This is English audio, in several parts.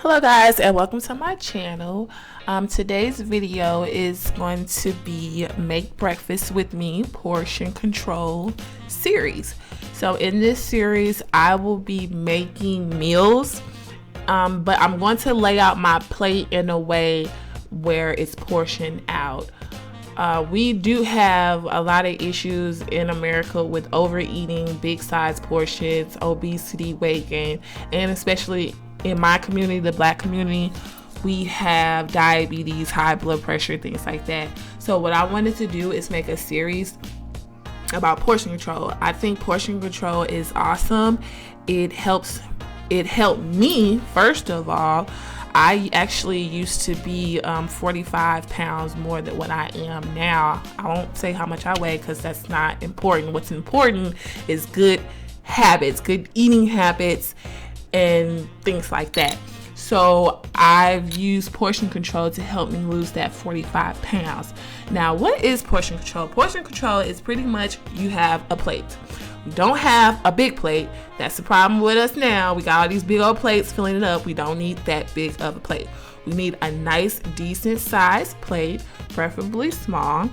Hello guys, and welcome to my channel. Today's video is going to be Make Breakfast With Me Portion Control series. So in this series I will be making meals, but I'm going to lay out my plate in a way where it's portioned out. We do have a lot of issues in America with overeating, big size portions, obesity, weight gain, and especially in my community, the Black community, we have diabetes, high blood pressure, things like that. So what I wanted to do is make a series about portion control. I think portion control is awesome. It helped me, first of all. I actually used to be 45 pounds more than what I am now. I won't say how much I weigh because that's not important. What's important is good habits, good eating habits, and things like that. So I've used portion control to help me lose that 45 pounds. Now, what is portion control? Portion control is pretty much you have a plate. We don't have a big plate. That's the problem with us now. We got all these big old plates filling it up. We don't need that big of a plate. We need a nice, decent sized plate, preferably small.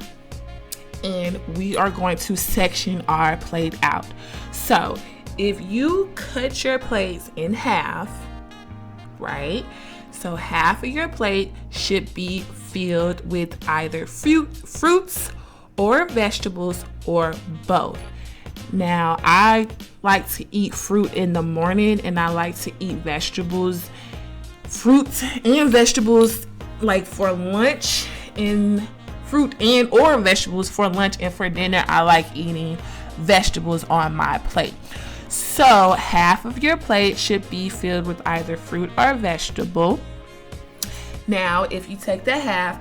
And we are going to section our plate out. So if you cut your plates in half, right? So half of your plate should be filled with either fruits or vegetables or both. Now, I like to eat fruit in the morning and I like to eat vegetables, fruits and vegetables like for lunch, and fruit and or vegetables for lunch, and for dinner I like eating vegetables on my plate. So half of your plate should be filled with either fruit or vegetable. Now, if you take the half,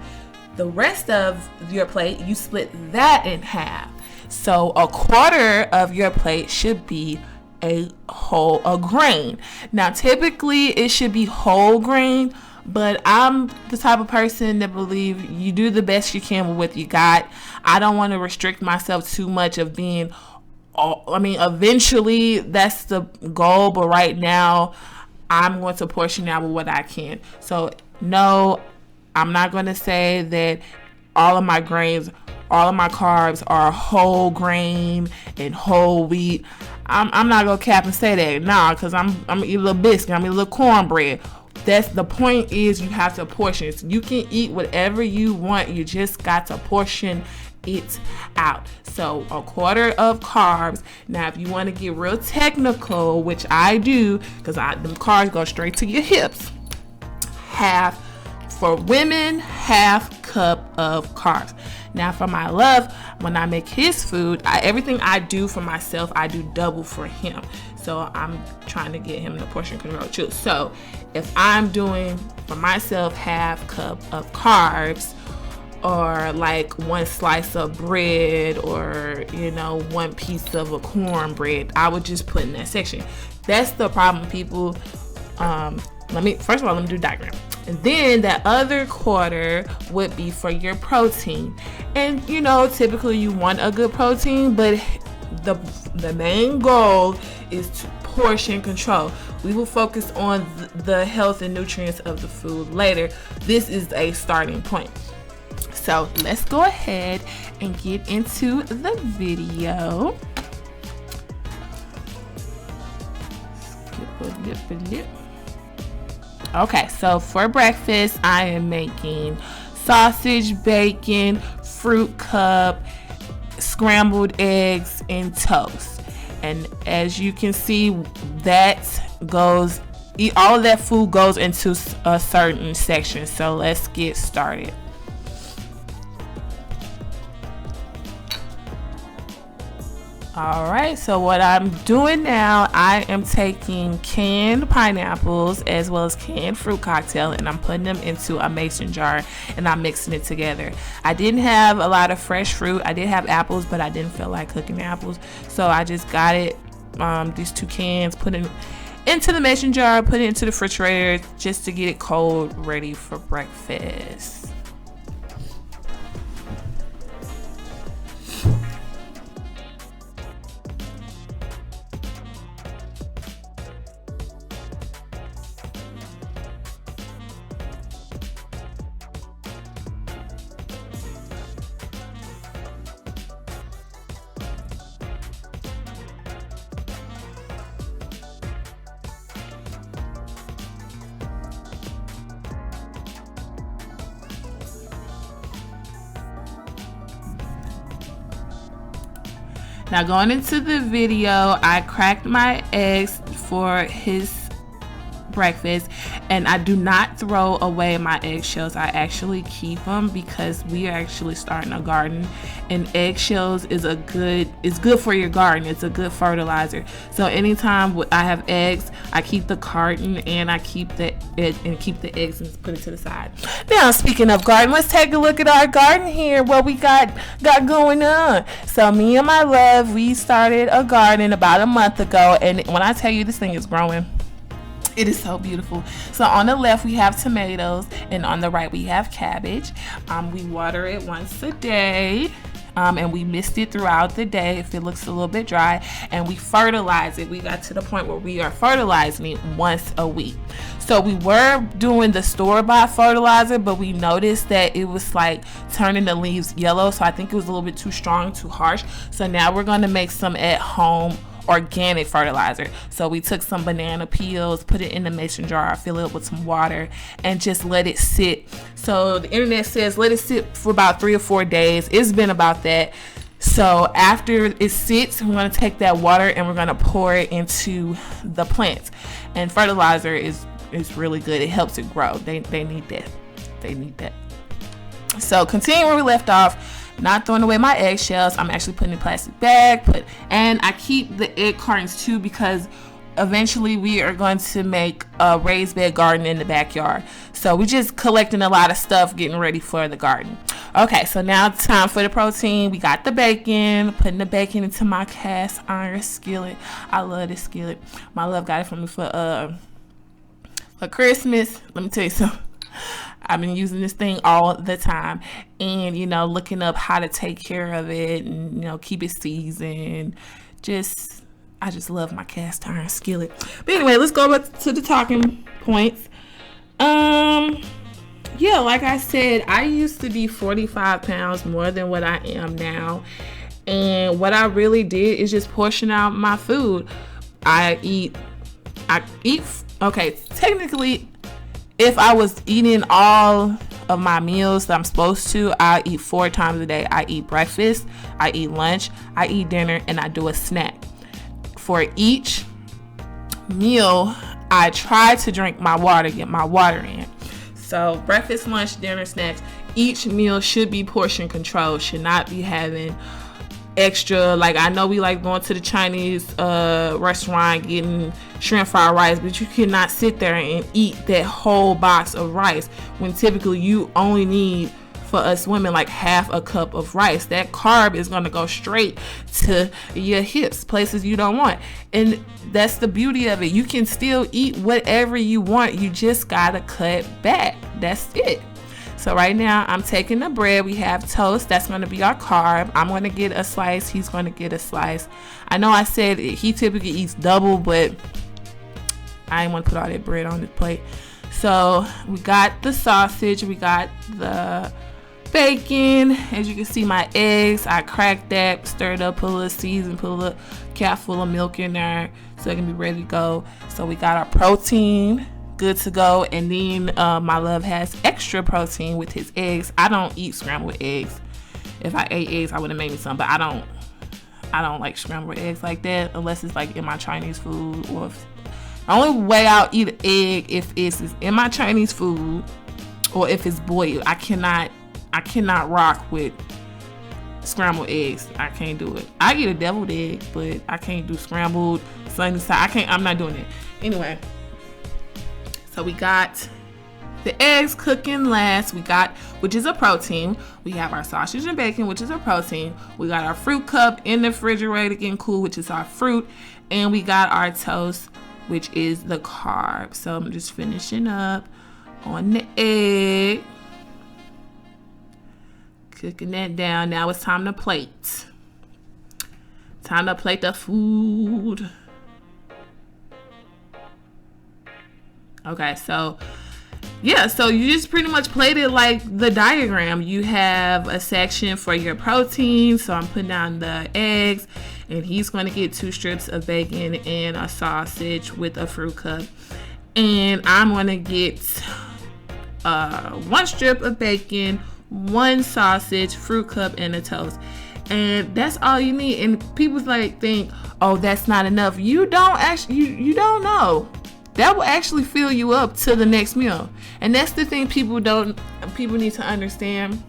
the rest of your plate, you split that in half. So a quarter of your plate should be a grain. Now, typically it should be whole grain, but I'm the type of person that believe you do the best you can with what you got. I don't want to restrict myself too much of being, eventually that's the goal, but right now I'm going to portion out with what I can. So no, I'm not going to say that all of my grains, all of my carbs are whole grain and whole wheat. I'm not going to cap and say that. Nah, because I'm going to eat a little biscuit. I'm going to eat a little cornbread. That's the point, is you have to portion. So you can eat whatever you want. You just got to portion it out. So a quarter of carbs. Now, if you want to get real technical, which I do, because them carbs go straight to your hips. Half for women, half cup of carbs. Now, for my love, when I make his food, everything I do for myself, I do double for him. So I'm trying to get him the portion control too. So if I'm doing for myself half cup of carbs, or like one slice of bread, or one piece of a cornbread, I would just put in that section. That's the problem, people. Let me do diagram. And then that other quarter would be for your protein. And typically you want a good protein, but the main goal is to portion control. We will focus on the health and nutrients of the food later. This is a starting point. So let's go ahead and get into the video. Okay, so for breakfast, I am making sausage, bacon, fruit cup, scrambled eggs, and toast. And as you can see, all of that food goes into a certain section. So let's get started. Alright, so what I'm doing now, I am taking canned pineapples as well as canned fruit cocktail, and I'm putting them into a mason jar and I'm mixing it together. I didn't have a lot of fresh fruit. I did have apples, but I didn't feel like cooking apples, so I just got it, these two cans, put it into the mason jar, put it into the refrigerator just to get it cold, ready for breakfast. Now going into the video, I cracked my eggs for his breakfast, and I do not throw away my eggshells. I actually keep them because we are actually starting a garden, and eggshells is good for your garden. It's a good fertilizer. So anytime I have eggs, I keep the carton and I keep the eggs and put it to the side. Now speaking of garden, let's take a look at our garden here, what we got going on. So me and my love, we started a garden about a month ago, and when I tell you this thing is growing, it is so beautiful. So on the left we have tomatoes, and on the right we have cabbage. We water it once a day, and we mist it throughout the day if it looks a little bit dry, and we fertilize it. We got to the point where we are fertilizing it once a week. So we were doing the store-bought fertilizer, but we noticed that it was like turning the leaves yellow, so I think it was a little bit too strong, too harsh. So now we're going to make some at home organic fertilizer. So we took some banana peels, put it in the mason jar, fill it with some water, and just let it sit. So the internet says let it sit for about 3 or 4 days. It's been about that. So after it sits, we're going to take that water and we're going to pour it into the plants. And fertilizer is really good. It helps it grow. They need that. They need that. So continuing where we left off, not throwing away my eggshells, I'm actually putting in a plastic bag, and I keep the egg cartons too, because eventually we are going to make a raised bed garden in the backyard. So we're just collecting a lot of stuff, getting ready for the garden. Okay, so now it's time for the protein. We got the bacon, putting the bacon into my cast iron skillet. I love this skillet. My love got it from me for Christmas. Let me tell you something. I've been using this thing all the time, and looking up how to take care of it and keep it seasoned. I just love my cast iron skillet. But anyway, let's go back to the talking points. Yeah, like I said, I used to be 45 pounds more than what I am now, and what I really did is just portion out my food. I eat okay, technically, if I was eating all of my meals that I'm supposed to, I eat 4 times a day. I eat breakfast, I eat lunch, I eat dinner, and I do a snack. For each meal, I try to drink my water, get my water in. So breakfast, lunch, dinner, snacks, each meal should be portion controlled, should not be having extra. Like, I know we like going to the Chinese restaurant getting shrimp fried rice, but you cannot sit there and eat that whole box of rice when typically you only need, for us women, like half a cup of rice. That carb is going to go straight to your hips, places you don't want. And that's the beauty of it. You can still eat whatever you want, you just gotta cut back. That's it. So right now I'm taking the bread. We have toast. That's going to be our carb. I'm going to get a slice. He's going to get a slice. I know I said he typically eats double, but I didn't want to put all that bread on his plate. So we got the sausage. We got the bacon. As you can see, my eggs, I cracked that, stirred up, put a little season, put a little cap full of milk in there so it can be ready to go. So we got our protein good to go. And then my love has extra protein with his eggs. I don't eat scrambled eggs. If I ate eggs, I would have made me some, but I don't like scrambled eggs like that unless it's like in my Chinese food. Or the only way I'll eat an egg if it's in my Chinese food or if it's boiled. I cannot rock with scrambled eggs. I can't do it. I eat a deviled egg, but I can't do scrambled, sunny side. I'm not doing it. Anyway, so we got the eggs cooking last. We got, which is a protein. We have our sausage and bacon, which is a protein. We got our fruit cup in the refrigerator getting cool, which is our fruit. And we got our toast, which is the carb. So I'm just finishing up on the egg. Cooking that down. Now it's time to plate. Time to plate the food. Okay, so yeah, so you just pretty much plate it like the diagram. You have a section for your protein. So I'm putting down the eggs, and he's going to get 2 strips of bacon and a sausage with a fruit cup. And I'm going to get 1 strip of bacon, 1 sausage, fruit cup, and a toast. And that's all you need. And people like think, oh, that's not enough. You don't actually, you don't know. That will actually fill you up to the next meal. And that's the thing people need to understand.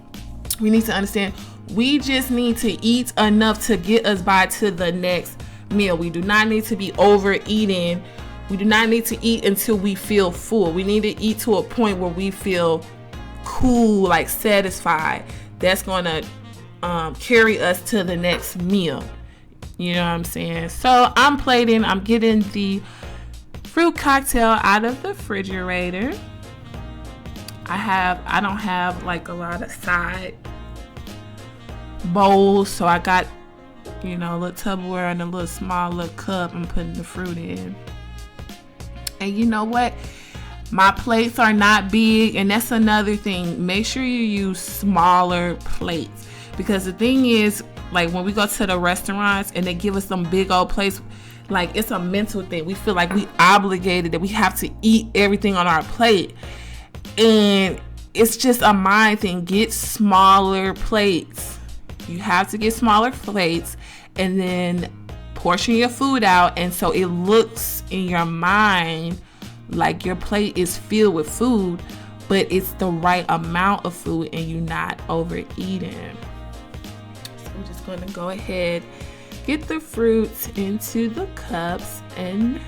We need to understand we just need to eat enough to get us by to the next meal. We do not need to be overeating. We do not need to eat until we feel full. We need to eat to a point where we feel cool, like satisfied. That's going to carry us to the next meal. You know what I'm saying? So I'm plating. I'm getting the fruit cocktail out of the refrigerator. I don't have like a lot of side bowls, so I got, you know, a little Tupperware and a little small little cup. I'm putting the fruit in. And you know what? My plates are not big, and that's another thing. Make sure you use smaller plates, because the thing is, like when we go to the restaurants and they give us some big old plates, like it's a mental thing. We feel like we obligated, that we have to eat everything on our plate. And it's just a mind thing. Get smaller plates. You have to get smaller plates, and then portion your food out, and so it looks in your mind like your plate is filled with food, but it's the right amount of food and you're not overeating. So I'm just going to go ahead, get the fruits into the cups, and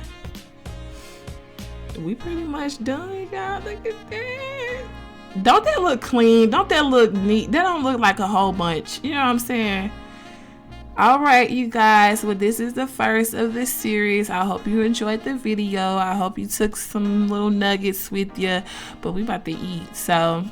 we pretty much done, y'all. Look at that. Don't that look clean? Don't that look neat? That don't look like a whole bunch. You know what I'm saying? All right, you guys. Well, this is the first of this series. I hope you enjoyed the video. I hope you took some little nuggets with you. But we about to eat. So